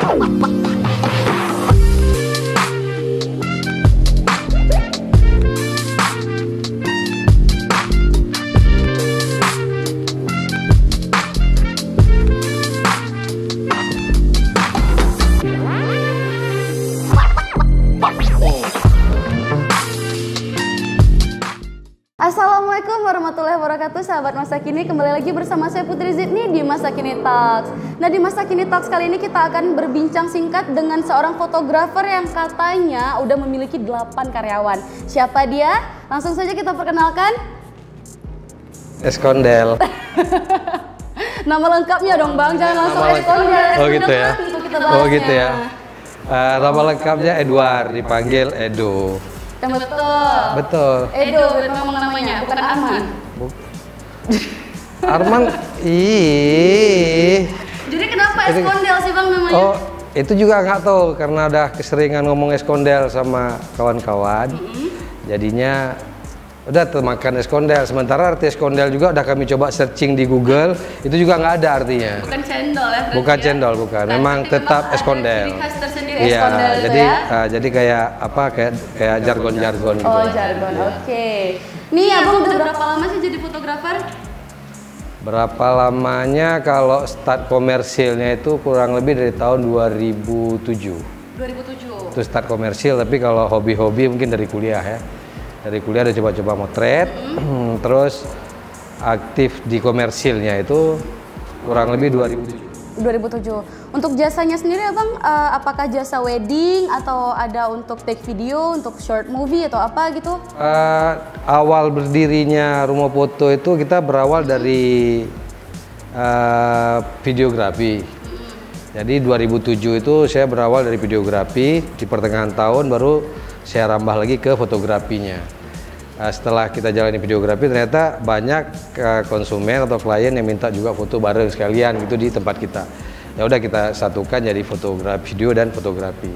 Assalamualaikum warahmatullahi wabarakatuh, sahabat Masa Kini. Kembali lagi bersama saya Putri Zidni di Masa Kini Talks. Nah, di Masa Kini Talks kali ini kita akan berbincang singkat dengan seorang fotografer yang katanya udah memiliki 8 karyawan. Siapa dia? Langsung saja kita perkenalkan. Eskondel. Nama lengkapnya dong Bang, jangan langsung Eskondel. Oh gitu ya. Oh gitu ya. Nama lengkapnya Edward, dipanggil Edo. Betul. Betul. Edo memang namanya, bukan Arman. Arman, ih. Jadi kenapa Eskondel sih Bang namanya? Oh, itu juga nggak tahu karena udah keseringan ngomong Eskondel sama kawan-kawan. Jadinya udah termakan Eskondel. Sementara arti Eskondel juga udah kami coba searching di Google, itu juga nggak ada artinya. Bukan cendol ya? Bukan cendol, bukan. Memang tetap Eskondel. Ciri khas tersendiri Iya, Eskondel itu jadi ya? jadi kayak apa? Kayak jargon-jargon gitu. Oh, jargon. Oke. Nih, Abang udah berapa lama sih jadi fotografer? Berapa lamanya kalau start komersilnya itu kurang lebih dari tahun 2007. 2007. Itu start komersil, tapi kalau hobi-hobi mungkin dari kuliah ya. Dari kuliah udah coba-coba motret, terus aktif di komersilnya itu kurang lebih 2007. 2007. Untuk jasanya sendiri Abang, apakah jasa wedding atau ada untuk take video, untuk short movie atau apa gitu? Awal berdirinya Rumah Foto itu kita berawal dari videografi. Jadi 2007 itu saya berawal dari videografi, di pertengahan tahun baru saya rambah lagi ke fotografinya. Setelah kita jalani videografi ternyata banyak konsumen atau klien yang minta juga foto bareng sekalian gitu di tempat kita. Ya udah kita satukan jadi fotografi, video dan fotografi.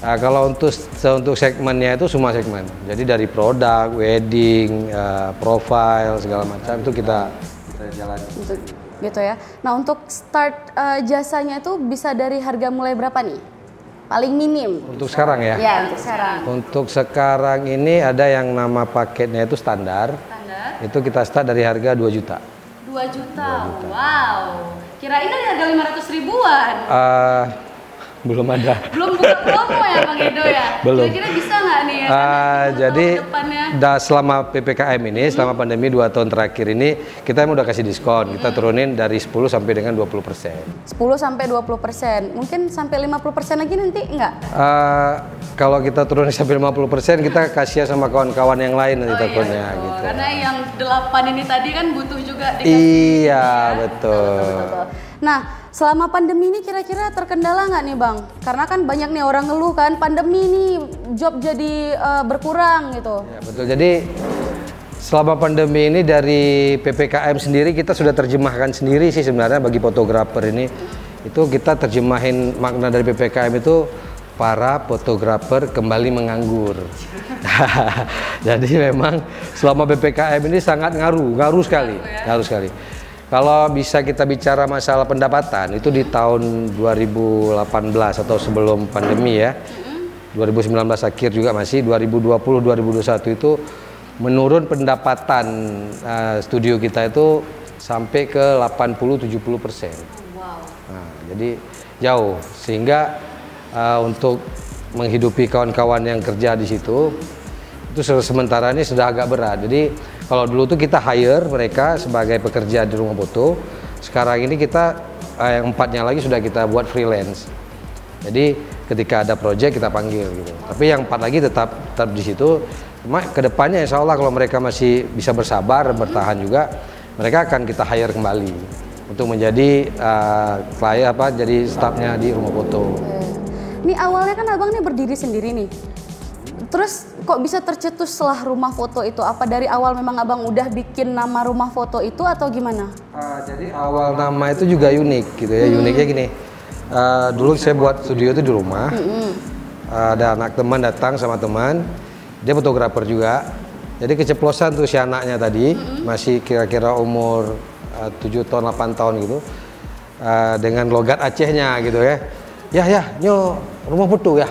Kalau untuk segmennya itu semua segmen. Jadi dari produk, wedding, profile segala macam itu kita jalani. Gitu ya. Nah, untuk start jasanya itu bisa dari harga mulai berapa nih? Paling minim. Untuk sekarang ya? Ya, untuk sekarang. Untuk sekarang ini ada yang nama paketnya itu standar. Standar? Itu kita start dari harga 2 juta. 2 juta. Wow. Kirain dari harga 500 ribuan. Belum ada. Belum buka promo ya Bang Edo ya? Belum. Kira-kira bisa nggak nih ya? Jadi selama PPKM ini, selama pandemi 2 tahun terakhir ini, kita udah kasih diskon. Kita turunin dari 10 sampai dengan 20%. 10 sampai 20%. Mungkin sampai 50% lagi nanti enggak? Kalau kita turunin sampai 50%, kita kasih sama kawan-kawan yang lain nanti takutnya iya, gitu. Karena yang 8 ini tadi kan butuh juga dikasih. Iya, ya? betul. Nah, selama pandemi ini kira-kira terkendala nggak nih Bang? Karena kan banyak nih orang ngeluh kan, pandemi nih job jadi berkurang gitu. Ya, betul. Jadi selama pandemi ini dari PPKM sendiri kita sudah terjemahkan sendiri sih sebenarnya bagi fotografer ini. Itu kita terjemahin makna dari PPKM itu para fotografer kembali menganggur. Jadi memang selama PPKM ini sangat ngaruh sekali, ngaruh sekali. Kalau bisa kita bicara masalah pendapatan itu di tahun 2018 atau sebelum pandemi ya, 2019 akhir juga masih, 2020-2021 itu menurun pendapatan studio kita itu sampai ke 80-70%. Wow. Nah, jadi jauh sehingga untuk menghidupi kawan-kawan yang kerja di situ itu sementara ini sudah agak berat. Jadi kalau dulu tuh kita hire mereka sebagai pekerja di Rumah Foto, sekarang ini kita yang 4-nya lagi sudah kita buat freelance. Jadi ketika ada project kita panggil gitu. Tapi yang 4 lagi tetap di situ. Cuma kedepannya insya Allah kalau mereka masih bisa bersabar, bertahan juga, mereka akan kita hire kembali untuk menjadi klien jadi staffnya di Rumah Foto. Ini awalnya kan Abang nih berdiri sendiri nih. Terus kok bisa tercetuslah Rumah Foto itu? Apa dari awal memang Abang udah bikin nama Rumah Foto itu atau gimana? Jadi awal nama itu juga unik gitu ya. Uniknya gini, dulu saya buat studio itu di rumah. Ada anak teman datang sama teman, dia fotografer juga. Jadi keceplosan tuh si anaknya tadi, masih kira-kira umur 7 tahun, 8 tahun gitu. Dengan logat Acehnya gitu ya. ya, nyo rumah foto ya.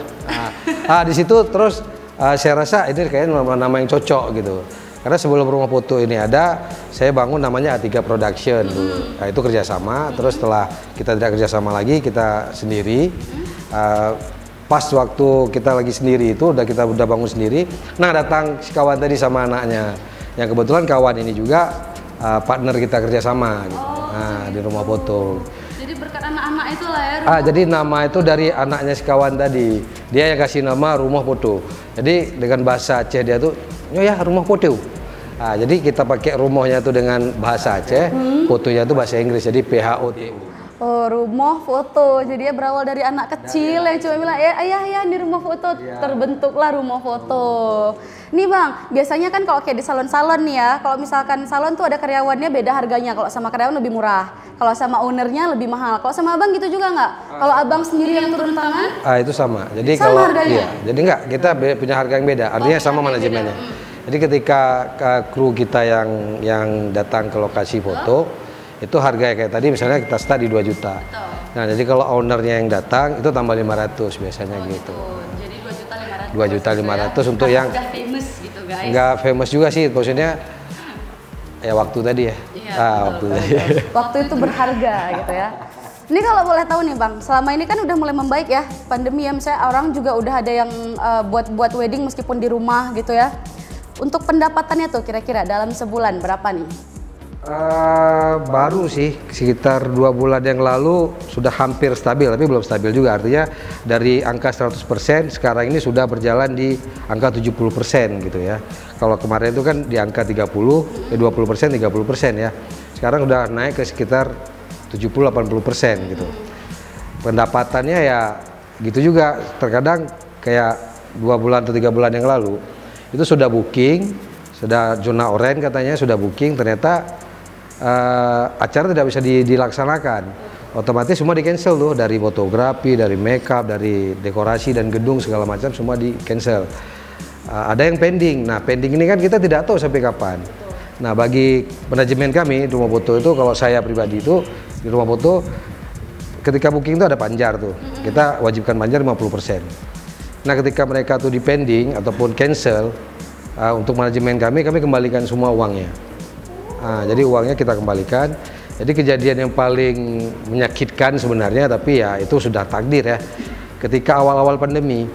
Di situ terus saya rasa ini kayaknya nama yang cocok gitu. Karena sebelum rumah foto ini ada, saya bangun namanya A3 Production dulu. Nah, itu kerjasama. Terus setelah kita tidak kerjasama lagi, kita sendiri. Pas waktu kita lagi sendiri itu, kita udah bangun sendiri. Nah, datang si kawan tadi sama anaknya. Yang kebetulan kawan ini juga partner kita kerjasama gitu. Nah, di rumah foto. Jadi berkat anak-anak itu lah ya. Jadi nama itu dari anaknya si kawan tadi. Dia yang kasih nama rumah foto. Jadi dengan bahasa Aceh dia tuh, ya rumah foto. Jadi kita pakai rumahnya tuh dengan bahasa Aceh, fotonya tuh bahasa Inggris. Jadi PHOTO. Oh, rumah foto. Jadi dia berawal dari anak kecil yang cuma bilang, ayah ini rumah foto. Terbentuklah rumah foto. Nih Bang, biasanya kan kalau kayak di salon-salon nih ya, kalau misalkan salon tuh ada karyawannya beda harganya. Kalau sama karyawan lebih murah, kalau sama ownernya lebih mahal. Kalau sama abang gitu juga nggak? Kalau abang sendiri yang turun tangan? Itu sama. Jadi sama kalau harganya? Iya, jadi nggak, kita punya harga yang beda. Artinya sama manajemennya. Jadi ketika kru kita yang datang ke lokasi foto, itu harga kayak tadi misalnya kita start di 2 juta. Nah, jadi kalau ownernya yang datang itu tambah 500 biasanya gitu. Jadi 2.500.000. 2.500.000 untuk yang udah famous gitu guys. Nggak famous juga sih, maksudnya ya waktu tadi ya. Waktu tadi. Waktu itu berharga gitu ya. Ini kalau boleh tahu nih Bang, selama ini kan udah mulai membaik ya pandemi ya, misalnya orang juga udah ada yang buat wedding meskipun di rumah gitu ya. Untuk pendapatannya tuh kira-kira dalam sebulan berapa nih? Baru sih sekitar 2 bulan yang lalu sudah hampir stabil, tapi belum stabil juga. Artinya dari angka 100% sekarang ini sudah berjalan di angka 70% gitu ya. Kalau kemarin itu kan di angka 20%, 30% ya. Sekarang udah naik ke sekitar 70-80% gitu. Pendapatannya ya gitu juga. Terkadang kayak 2 bulan atau 3 bulan yang lalu itu sudah booking, sudah zona oranye katanya sudah booking, ternyata acara tidak bisa dilaksanakan. Otomatis semua di cancel tuh, dari fotografi, dari makeup, dari dekorasi dan gedung segala macam semua di cancel. Ada yang pending. Nah, pending ini kan kita tidak tahu sampai kapan. Nah, bagi manajemen kami di rumah foto itu, kalau saya pribadi itu di rumah foto ketika booking itu ada panjar tuh. Kita wajibkan panjar 50%. Nah, ketika mereka tuh di pending ataupun cancel, untuk manajemen kami kembalikan semua uangnya. Jadi uangnya kita kembalikan. Jadi kejadian yang paling menyakitkan sebenarnya, tapi ya itu sudah takdir ya. Ketika awal-awal pandemi,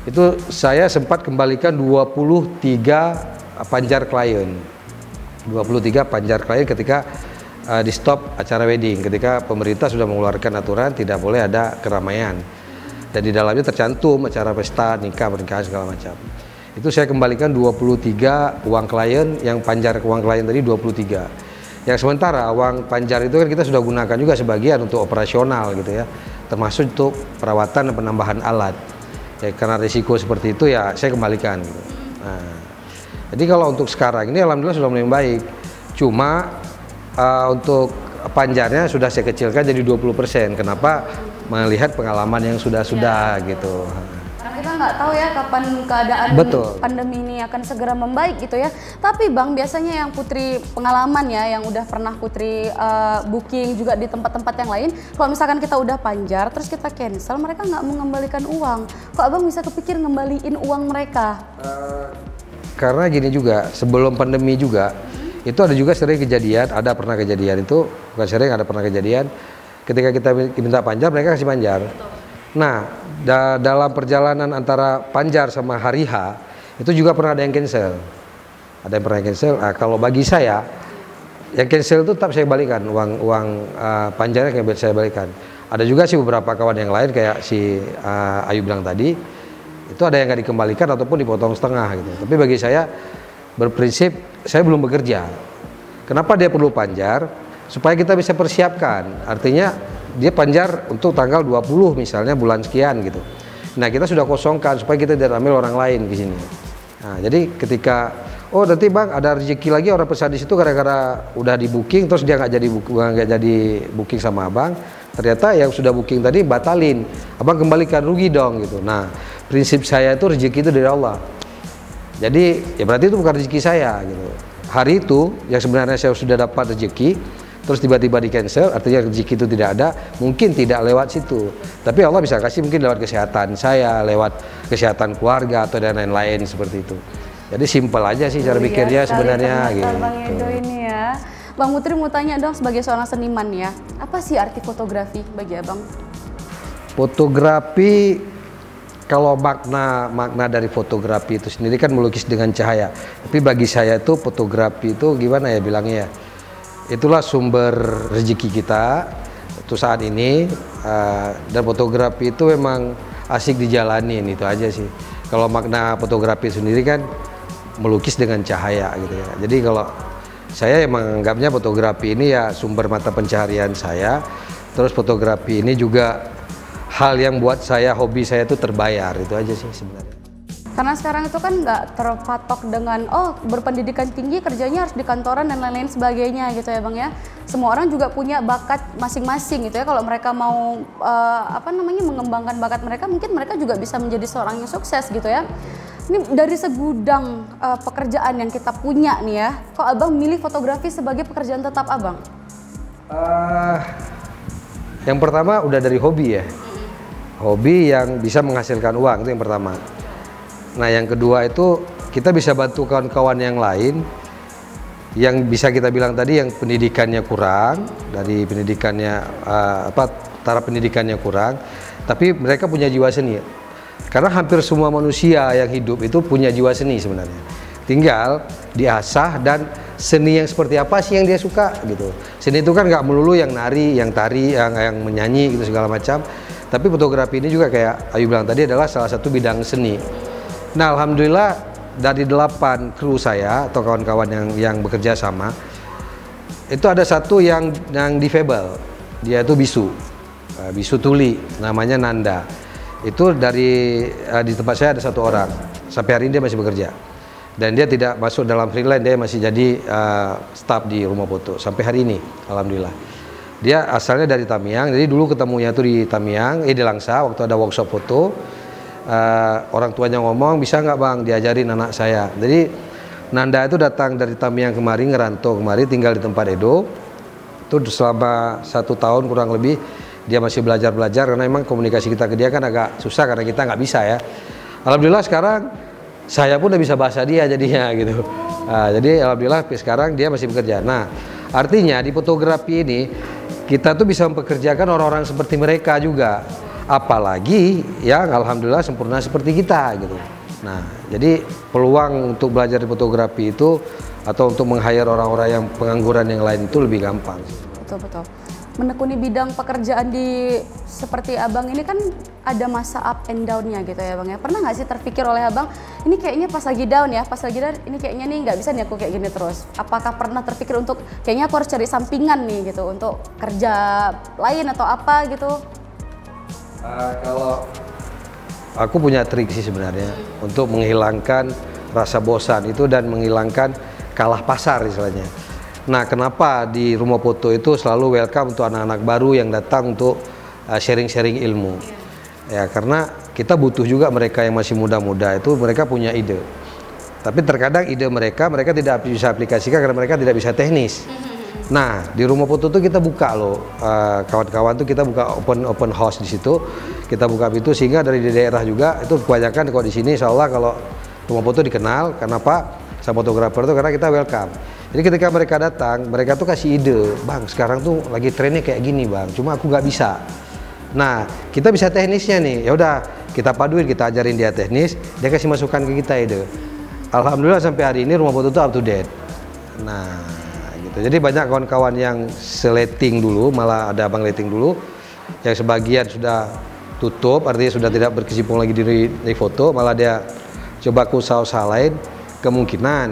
itu saya sempat kembalikan 23 panjar klien. 23 panjar klien ketika di stop acara wedding, ketika pemerintah sudah mengeluarkan aturan tidak boleh ada keramaian. Dan di dalamnya tercantum acara pesta, nikah, pernikahan segala macam. Itu saya kembalikan 23 uang klien, yang panjar uang klien tadi 23. Yang sementara uang panjar itu kan kita sudah gunakan juga sebagian untuk operasional gitu ya. Termasuk untuk perawatan dan penambahan alat. Ya, karena risiko seperti itu ya saya kembalikan gitu. Jadi kalau untuk sekarang ini alhamdulillah sudah mulai baik. Cuma untuk panjarnya sudah saya kecilkan jadi 20%. Kenapa? Melihat pengalaman yang sudah gitu. Karena kita nggak tahu ya kapan keadaan pandemi ini akan segera membaik gitu ya. Tapi Bang, biasanya yang Putri pengalaman ya, yang udah pernah Putri booking juga di tempat-tempat yang lain, kalau misalkan kita udah panjar terus kita cancel, mereka nggak mengembalikan uang. Kok Abang bisa kepikir ngembaliin uang mereka? Karena gini juga, sebelum pandemi juga itu ada juga sering kejadian, ada pernah kejadian ketika kita minta panjar, mereka kasih panjar. Nah, dalam perjalanan antara panjar sama hari H, itu juga pernah ada yang cancel. Ada yang pernah cancel. Kalau bagi saya, yang cancel itu tetap saya balikan, uang panjarnya saya balikan. Ada juga sih beberapa kawan yang lain, kayak si Ayu bilang tadi, itu ada yang nggak dikembalikan ataupun dipotong setengah gitu. Tapi bagi saya, berprinsip, saya belum bekerja. Kenapa dia perlu panjar? Supaya kita bisa persiapkan, artinya dia panjar untuk tanggal 20 misalnya bulan sekian gitu. Nah, kita sudah kosongkan supaya kita tidak ambil orang lain di sini. Nah, jadi ketika nanti Bang ada rezeki lagi orang pesan di situ gara-gara udah di booking terus dia nggak jadi booking sama Abang, ternyata yang sudah booking tadi batalin, Abang kembalikan, rugi dong gitu. Nah, prinsip saya itu rezeki itu dari Allah. Jadi ya berarti itu bukan rezeki saya gitu. Hari itu yang sebenarnya saya sudah dapat rezeki, terus tiba-tiba di cancel, artinya rezeki itu tidak ada, mungkin tidak lewat situ. Tapi Allah bisa kasih mungkin lewat kesehatan saya, lewat kesehatan keluarga atau dan lain-lain seperti itu. Jadi simpel aja sih cara pikirnya sebenarnya gitu. Bang Edo ini ya. Bang Putri mau tanya dong sebagai seorang seniman ya, apa sih arti fotografi bagi Abang? Fotografi, kalau makna dari fotografi itu sendiri kan melukis dengan cahaya. Tapi bagi saya itu fotografi itu gimana ya bilangnya ya? Itulah sumber rezeki kita itu saat ini, dan fotografi itu memang asik dijalanin, itu aja sih. Kalau makna fotografi sendiri kan melukis dengan cahaya gitu ya. Jadi kalau saya menganggapnya fotografi ini ya sumber mata pencaharian saya. Terus fotografi ini juga hal yang buat saya, hobi saya itu terbayar, itu aja sih sebenarnya. Karena sekarang itu kan nggak terpatok dengan berpendidikan tinggi kerjanya harus di kantoran dan lain-lain sebagainya gitu ya Bang ya. Semua orang juga punya bakat masing-masing gitu ya. Kalau mereka mau mengembangkan bakat mereka, mungkin mereka juga bisa menjadi seorang yang sukses gitu ya. Ini dari segudang pekerjaan yang kita punya nih ya, kok Abang milih fotografi sebagai pekerjaan tetap Abang? Yang pertama udah dari hobi ya. Hobi yang bisa menghasilkan uang, itu yang pertama. Nah yang kedua itu kita bisa bantu kawan-kawan yang lain yang bisa kita bilang tadi yang pendidikannya kurang, dari pendidikannya taraf pendidikannya kurang, tapi mereka punya jiwa seni. Karena hampir semua manusia yang hidup itu punya jiwa seni sebenarnya. Tinggal diasah dan seni yang seperti apa sih yang dia suka gitu. Seni itu kan nggak melulu yang nari, yang tari, yang menyanyi gitu segala macam. Tapi fotografi ini juga kayak Ayu bilang tadi adalah salah satu bidang seni. Nah alhamdulillah dari 8 kru saya atau kawan-kawan yang bekerja sama itu ada satu yang difabel, dia itu bisu tuli, namanya Nanda. Itu di tempat saya ada 1 orang, sampai hari ini dia masih bekerja dan dia tidak masuk dalam freelance, dia masih jadi staff di rumah foto sampai hari ini alhamdulillah. Dia asalnya dari Tamiang, jadi dulu ketemunya tuh di Tamiang, di Langsa waktu ada workshop foto. Orang tuanya ngomong, bisa nggak Bang diajarin anak saya. Jadi Nanda itu datang dari Tamiang kemari, ngerantau kemari, tinggal di tempat Edo. Itu selama 1 tahun kurang lebih dia masih belajar karena memang komunikasi kita ke dia kan agak susah karena kita nggak bisa ya. Alhamdulillah sekarang saya pun udah bisa bahasa dia jadinya gitu. Jadi alhamdulillah sekarang dia masih bekerja. Nah artinya di fotografi ini kita tuh bisa mempekerjakan orang-orang seperti mereka juga. Apalagi yang alhamdulillah sempurna seperti kita gitu. Nah, jadi peluang untuk belajar di fotografi itu atau untuk meng-hire orang-orang yang pengangguran yang lain itu lebih gampang. Betul. Menekuni bidang pekerjaan seperti Abang ini kan ada masa up and down-nya gitu ya Bang ya. Pernah nggak sih terpikir oleh Abang, ini kayaknya pas lagi down ya, pas lagi down ini kayaknya nih nggak bisa nih aku kayak gini terus. Apakah pernah terpikir untuk kayaknya aku harus cari sampingan nih gitu untuk kerja lain atau apa gitu? Kalau aku punya trik sih sebenarnya untuk menghilangkan rasa bosan itu dan menghilangkan kalah pasar istilahnya. Nah kenapa di rumah foto itu selalu welcome untuk anak-anak baru yang datang untuk sharing-sharing ilmu. Ya karena kita butuh juga mereka yang masih muda-muda itu mereka punya ide. Tapi terkadang ide mereka tidak bisa aplikasikan karena mereka tidak bisa teknis. Nah di rumah foto tuh kita buka loh kawan-kawan tuh kita buka open house di situ, kita buka pintu sehingga dari daerah juga itu kebanyakan kalau di sini insya Allah kalau rumah foto dikenal karena apa sama fotografer tuh karena kita welcome. Jadi ketika mereka datang mereka tuh kasih ide, Bang sekarang tuh lagi trennya kayak gini Bang, cuma aku nggak bisa. Nah kita bisa teknisnya nih, ya udah kita paduin, kita ajarin dia teknis, dia kasih masukan ke kita ide. Alhamdulillah sampai hari ini rumah foto tuh up to date. Nah jadi banyak kawan-kawan yang seleting dulu, malah ada abang leting dulu, yang sebagian sudah tutup, artinya sudah tidak berkecimpung lagi di foto, malah dia coba ke usaha-usaha lain, kemungkinan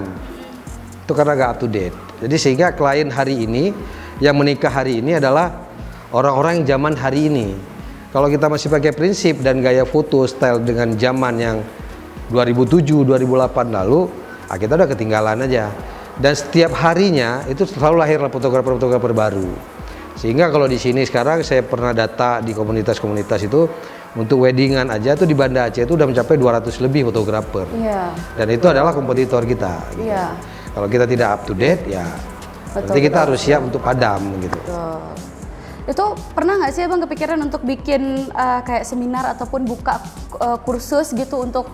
itu karena gak up to date. Jadi sehingga klien hari ini, yang menikah hari ini adalah orang-orang yang zaman hari ini. Kalau kita masih pakai prinsip dan gaya foto style dengan zaman yang 2007, 2008 lalu, kita udah ketinggalan aja. Dan setiap harinya itu selalu lahir fotografer-fotografer baru. Sehingga kalau di sini sekarang saya pernah data di komunitas-komunitas itu untuk weddingan aja tuh di Banda Aceh itu udah mencapai 200 lebih fotografer. Dan itu adalah kompetitor kita. Gitu. Kalau kita tidak up to date ya Berarti kita harus siap untuk padam gitu. Betul. Itu pernah nggak sih Abang kepikiran untuk bikin kayak seminar ataupun buka kursus gitu untuk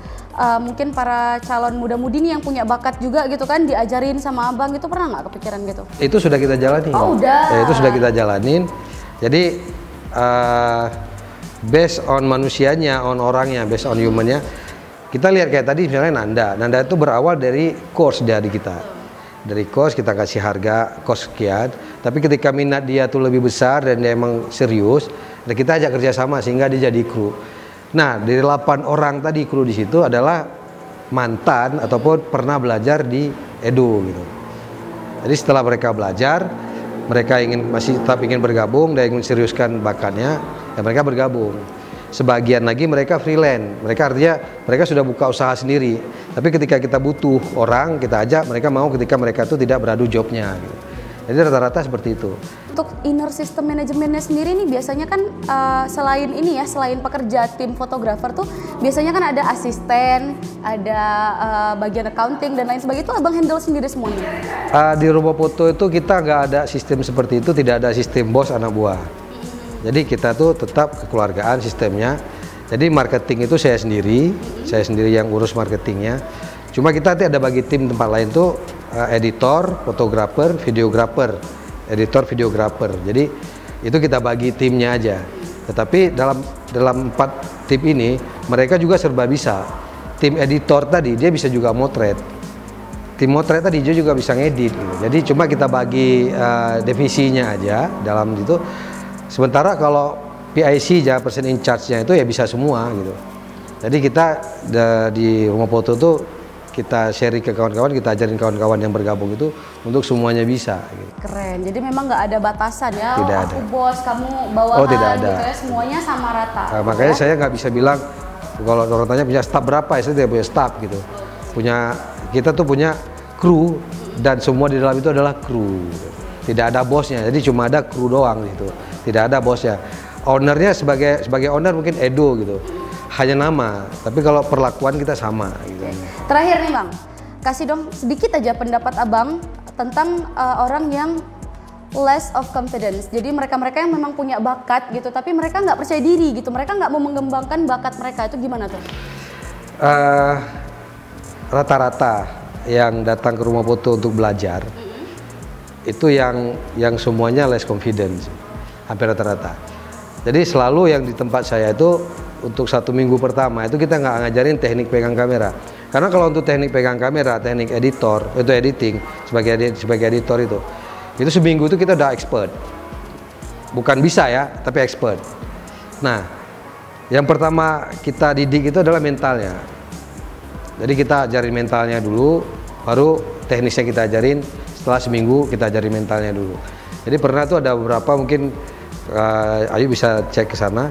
mungkin para calon muda-mudi nih yang punya bakat juga gitu kan, diajarin sama Abang gitu, pernah nggak kepikiran gitu? Itu sudah kita jalani. Oh udah. Ya, itu sudah kita jalanin. Jadi based on manusianya, on orangnya, based on humannya, kita lihat kayak tadi misalnya Nanda itu berawal dari course dari kita. Dari course kita kasih harga course sekian, tapi ketika minat dia tuh lebih besar dan dia emang serius, dan kita ajak kerjasama sehingga dia jadi kru. Nah, dari 8 orang tadi kru di situ adalah mantan ataupun pernah belajar di Edo gitu. Jadi setelah mereka belajar, mereka masih tetap ingin bergabung dan ingin seriuskan bakatnya, ya mereka bergabung. Sebagian lagi mereka freelance, mereka artinya mereka sudah buka usaha sendiri. Tapi ketika kita butuh orang, kita ajak, mereka mau ketika mereka itu tidak beradu jobnya. Gitu. Jadi rata-rata seperti itu. Untuk inner system manajemennya sendiri nih biasanya kan selain ini ya, selain pekerja tim fotografer tuh biasanya kan ada asisten, ada bagian accounting dan lain sebagainya, itu Abang handle sendiri semuanya? Di rumah foto itu kita nggak ada sistem seperti itu, tidak ada sistem bos anak buah. Jadi kita tuh tetap kekeluargaan sistemnya. Jadi marketing itu saya sendiri yang urus marketingnya. Cuma kita nanti ada bagi tim tempat lain tuh editor, fotografer, videografer, editor, videografer. Jadi itu kita bagi timnya aja. Tetapi dalam 4 tim ini mereka juga serba bisa. Tim editor tadi dia bisa juga motret. Tim motret tadi dia juga bisa ngedit. Gitu. Jadi cuma kita bagi divisinya aja dalam itu. Sementara kalau PIC, person in charge-nya itu ya bisa semua gitu. Jadi kita di rumah foto tuh kita sharing ke kawan-kawan, kita ajarin kawan-kawan yang bergabung itu untuk semuanya bisa. Gitu. Keren, jadi memang nggak ada batasan ya, tidak aku ada. Bos, kamu bawahan tidak ada. gitu ya, semuanya sama rata. Nah, makanya saya nggak bisa bilang, kalau orang tanya punya staff berapa, ya saya tidak punya staff gitu. Kita tuh punya kru dan semua di dalam itu adalah kru. Gitu. Tidak ada bosnya, jadi cuma ada kru doang gitu. Tidak ada bosnya. Ownernya sebagai owner mungkin Edo gitu. Hanya nama, tapi kalau perlakuan kita sama gitu. Terakhir nih Bang, kasih dong sedikit aja pendapat Abang tentang orang yang less of confidence. Jadi mereka-mereka yang memang punya bakat gitu, tapi mereka nggak percaya diri gitu. Mereka nggak mau mengembangkan bakat mereka, itu gimana tuh? Rata-rata yang datang ke rumah foto untuk belajar, itu yang semuanya less confidence. Hampir rata-rata. Jadi selalu yang di tempat saya itu untuk 1 minggu pertama itu kita nggak ngajarin teknik pegang kamera. Karena kalau untuk teknik pegang kamera, teknik editor, itu editing sebagai editor itu seminggu itu kita udah expert. Bukan bisa ya, tapi expert. Nah, yang pertama kita didik itu adalah mentalnya. Jadi kita ajarin mentalnya dulu, baru teknisnya kita ajarin. Setelah seminggu kita ajarin mentalnya dulu. Jadi pernah tuh ada beberapa mungkin Ayu bisa cek ke sana.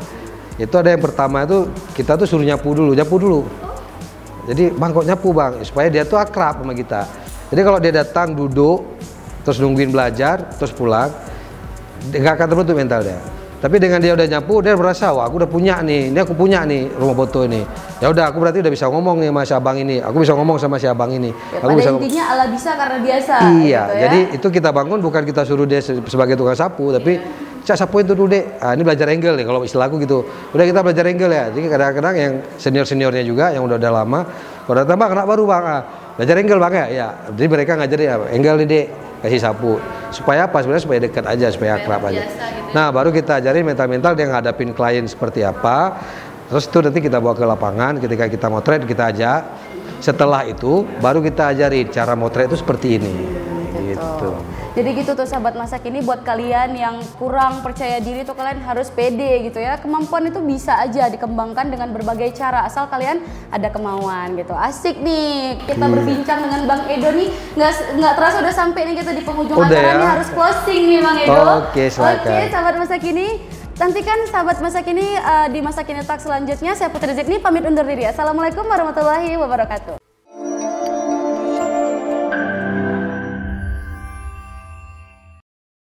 Itu ada yang pertama itu kita tuh suruh nyapu dulu. Jadi Bang kok nyapu Bang, supaya dia tuh akrab sama kita. Jadi kalau dia datang duduk terus nungguin belajar terus pulang, nggak akan terbentuk mental dia. Tapi dengan dia udah nyapu, dia merasa wah aku udah punya nih, ini aku punya nih rumah foto ini. Ya udah aku berarti udah bisa ngomong nih sama si abang ini. Aku bisa ngomong sama si abang ini. Ya, aku bisa intinya ala bisa karena biasa. Iya, gitu ya? jadi itu kita bangun bukan kita suruh dia sebagai tukang sapu, tapi Cak sapuin tuh dulu dek. Ini belajar angle nih kalau istilahku gitu. Udah kita belajar angle ya. Jadi kadang-kadang yang seniornya juga yang udah lama, kalau datang Bang kena baru Bang. Belajar angle Bang ya. Ya. Jadi mereka ngajarin angle nih dek, kasih sapu. Supaya apa? Sebenarnya supaya dekat aja, supaya akrab aja. Gitu. Nah, baru kita ajarin mental-mental dia ngadapin klien seperti apa. Terus itu nanti kita bawa ke lapangan, ketika kita motret kita ajak. Setelah itu baru kita ajarin cara motret itu seperti ini. Gitu. Jadi gitu tuh sahabat masa kini, buat kalian yang kurang percaya diri tuh kalian harus pede gitu ya. Kemampuan itu bisa aja dikembangkan dengan berbagai cara asal kalian ada kemauan gitu. Asik nih kita berbincang dengan Bang Edo nih. Nggak terasa udah sampai nih kita di penghujung acara ya? Nih harus closing nih Bang Edo. Oke, silakan. Oke, sahabat masa kini. Nantikan sahabat masa kini di Masa Kini Talk selanjutnya. Saya Putri Zidni pamit undur diri. Assalamualaikum warahmatullahi wabarakatuh.